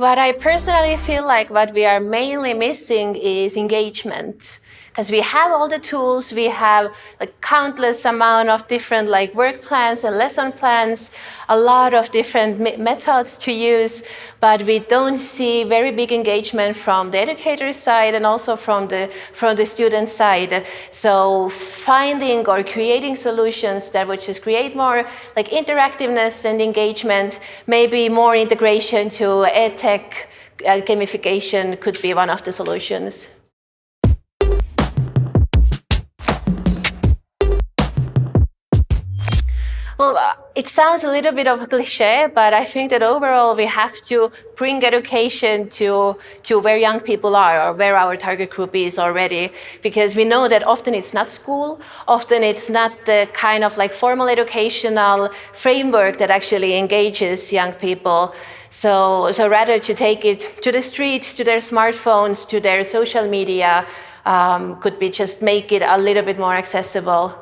What I personally feel like what we are mainly missing is engagement. Because we have all the tools, we have a countless amount of different work plans and lesson plans, a lot of different methods to use, but we don't see very big engagement from the educator side and also from the student side. So finding or creating solutions that would just create more interactiveness and engagement, maybe more integration to edtech, gamification could be one of the solutions. Well, it sounds a little bit of a cliche, but I think that overall we have to bring education to where young people are or where our target group is already, because we know that often it's not school, often it's not the kind of formal educational framework that actually engages young people. So rather to take it to the streets, to their smartphones, to their social media, could be just make it a little bit more accessible.